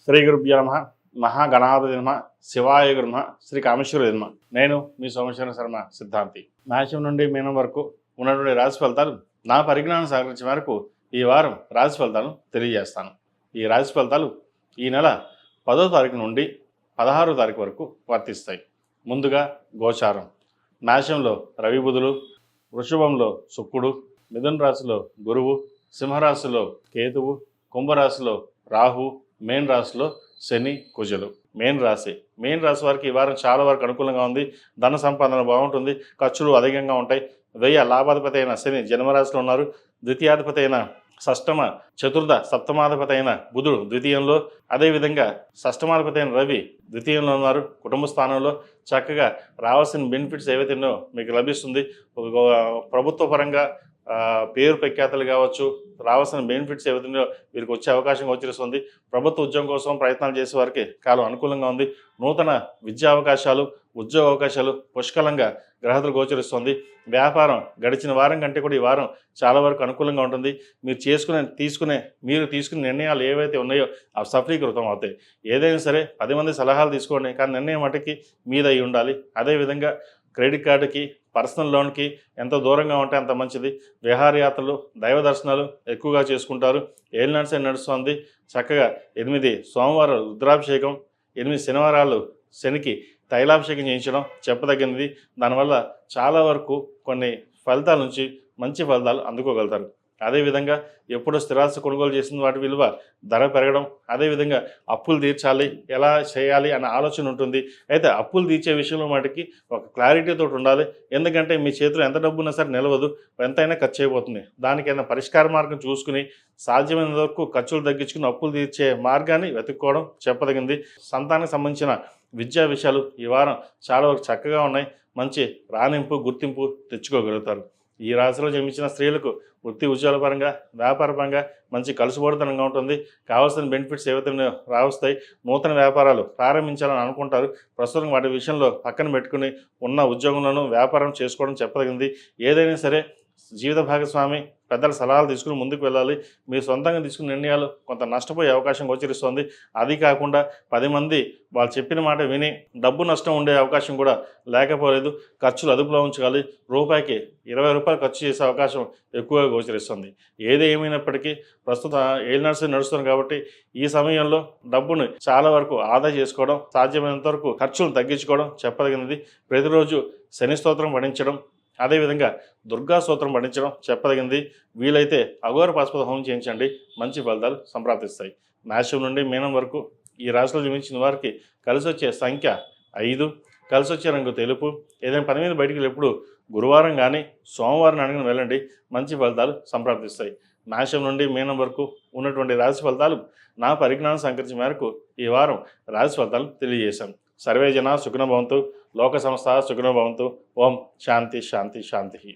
శ్రీ గురుభ్యో నమః. మహాగణాధిపతి నమః. శివాయ గురు నమః. శ్రీ కామేశ్వరుడు నమః. నేను మీ సోమేశ్వర శర్మ సిద్ధాంతి. మేషం నుండి మీనం వరకు ఉన్నటువంటి రాశి ఫలితాలు నా పరిజ్ఞానం సహకరించే మేరకు ఈ వారం రాశి ఫలితాలను తెలియజేస్తాను. ఈ రాశి ఫలితాలు ఈ నెల 10వ తారీఖు నుండి 16వ తారీఖు వరకు వర్తిస్తాయి. ముందుగా గోచారం. మేషంలో రవి బుధులు, వృషభంలో శుక్రుడు, మిథున రాశిలో గురువు, సింహరాశిలో కేతువు, కుంభరాశిలో రాహు, మేన్ రాశిలో శని, కుజులు. మేన్ రాశి వారికి ఈ వారం చాలా వరకు అనుకూలంగా ఉంది. ధన సంపాదన బాగుంటుంది. ఖర్చులు అధికంగా ఉంటాయి. వ్యయ లాభాధిపతి అయిన శని జన్మరాశిలో ఉన్నారు. ద్వితీయాధిపతి అయిన షష్టమ, చతుర్థ, సప్తమాధిపతి అయిన బుధుడు ద్వితీయంలో, అదేవిధంగా షష్టమాధిపతి అయిన రవి ద్వితీయంలో ఉన్నారు. కుటుంబ స్థానంలో చక్కగా రావాల్సిన బెనిఫిట్స్ ఏవైతే ఉన్నాయో మీకు లభిస్తుంది. ప్రభుత్వ పరంగా పేరు ప్రఖ్యాతలు కావచ్చు, రావాల్సిన బెనిఫిట్స్ ఏవైతున్నాయో వీరికి వచ్చే అవకాశం గోచరిస్తుంది. ప్రభుత్వ ఉద్యోగం కోసం ప్రయత్నాలు చేసే వారికి కాలం అనుకూలంగా ఉంది. నూతన విద్యా అవకాశాలు, ఉద్యోగ అవకాశాలు పుష్కలంగా గ్రహతులు గోచరిస్తుంది. వ్యాపారం గడిచిన వారం కంటే కూడా ఈ వారం చాలా వరకు అనుకూలంగా ఉంటుంది. మీరు తీసుకునే నిర్ణయాలు ఏవైతే ఉన్నాయో అవి సఫలీకృతం అవుతాయి. ఏదైనా సరే 10 మంది సలహాలు తీసుకోండి, కానీ నిర్ణయం మటుకి మీద అయి ఉండాలి. అదేవిధంగా క్రెడిట్ కార్డుకి, పర్సనల్ లోన్కి ఎంత దూరంగా ఉంటే అంత మంచిది. విహారయాత్రలు, దైవ దర్శనాలు ఎక్కువగా చేసుకుంటారు. ఏలినాటి శని నడుస్తుంది. చక్కగా 8 సోమవారాలు రుద్రాభిషేకం, 8 శనివారాలు శనికి తైలాభిషేకం చేయించడం చెప్పదగినది. దానివల్ల చాలా వరకు కొన్ని ఫలితాల నుంచి మంచి ఫలితాలు అందుకోగలుగుతారు. అదేవిధంగా ఎప్పుడు స్థిరాస్తి కొనుగోలు చేసిన వాటి విలువ ధర పెరగడం, అదేవిధంగా అప్పులు తీర్చాలి, ఎలా చేయాలి అన్న ఆలోచన ఉంటుంది. అయితే అప్పులు తీర్చే విషయంలో మటుకి ఒక క్లారిటీతో ఉండాలి. ఎందుకంటే మీ చేతిలో ఎంత డబ్బు ఉన్నా సరే నిలవదు, ఎంతైనా ఖర్చు అయిపోతుంది. దానికైనా పరిష్కార మార్గం చూసుకుని సాధ్యమైనంత వరకు ఖర్చులు తగ్గించుకుని అప్పులు తీర్చే మార్గాన్ని వెతుక్కోవడం చెప్పదగింది. సంతానానికి సంబంధించిన విద్యా విషయాలు ఈ వారం చాలా వరకు చక్కగా ఉన్నాయి. మంచి రాణింపు, గుర్తింపు తెచ్చుకోగలుగుతారు. ఈ రాశిలో జన్మించిన స్త్రీలకు వృత్తి ఉద్యోగాల పరంగా, వ్యాపార పరంగా మంచి కలుసుబోడుతనంగా ఉంటుంది. కావాల్సిన బెనిఫిట్స్ ఏవైతే రావస్తాయి. నూతన వ్యాపారాలు ప్రారంభించాలని అనుకుంటారు. ప్రస్తుతం వాటి విషయంలో పక్కన పెట్టుకుని ఉన్న ఉద్యోగంలోనూ వ్యాపారం చేసుకోవడం చెప్పదగింది. ఏదైనా సరే జీవిత భాగస్వామి పెద్దల సలహాలు తీసుకుని ముందుకు వెళ్ళాలి. మీరు సొంతంగా తీసుకున్న నిర్ణయాలు కొంత నష్టపోయే అవకాశం గోచరిస్తుంది. అది కాకుండా 10 మంది వాళ్ళు చెప్పిన మాట విని డబ్బు నష్టం ఉండే అవకాశం కూడా లేకపోలేదు. ఖర్చులు అదుపులో ఉంచుకోవాలి. రూపాయికి 20 రూపాయలు ఖర్చు చేసే అవకాశం ఎక్కువగా గోచరిస్తుంది. ఏది ఏమైనప్పటికీ ప్రస్తుతం ఏలినాటి నడుస్తుంది కాబట్టి ఈ సమయంలో డబ్బును చాలా వరకు ఆదా చేసుకోవడం, సాధ్యమైనంత వరకు ఖర్చులను తగ్గించుకోవడం చెప్పదగినది. ప్రతిరోజు శని స్తోత్రం పఠించడం, అదేవిధంగా దుర్గా స్తోత్రం పఠించడం చెప్పదగింది. వీలైతే అఘోర పాశుపత హోమం చేయించండి, మంచి ఫలితాలు సంప్రాప్తిస్తాయి. మేషం నుండి మీనం వరకు ఈ రాశిలో జన్మించిన వారికి కలిసి వచ్చే సంఖ్య 5, కలిసి వచ్చే రంగు తెలుపు. ఏదైనా పని మీద బయటికి వెళ్ళేప్పుడు గురువారం కానీ సోమవారం అడిగిన వెళ్ళండి, మంచి ఫలితాలు సంప్రాప్తిస్తాయి. మేషం నుండి మీనం వరకు ఉన్నటువంటి రాశి ఫలితాలు నా పరిజ్ఞానం సంకరించిన మేరకు ఈ వారం రాశి ఫలితాలు తెలియజేశాం. సర్వే జన సుఖినో భవంతు, లోక సంస్థ సుఖినో భవంతు. ఓం శాంతి శాంతి శాంతి.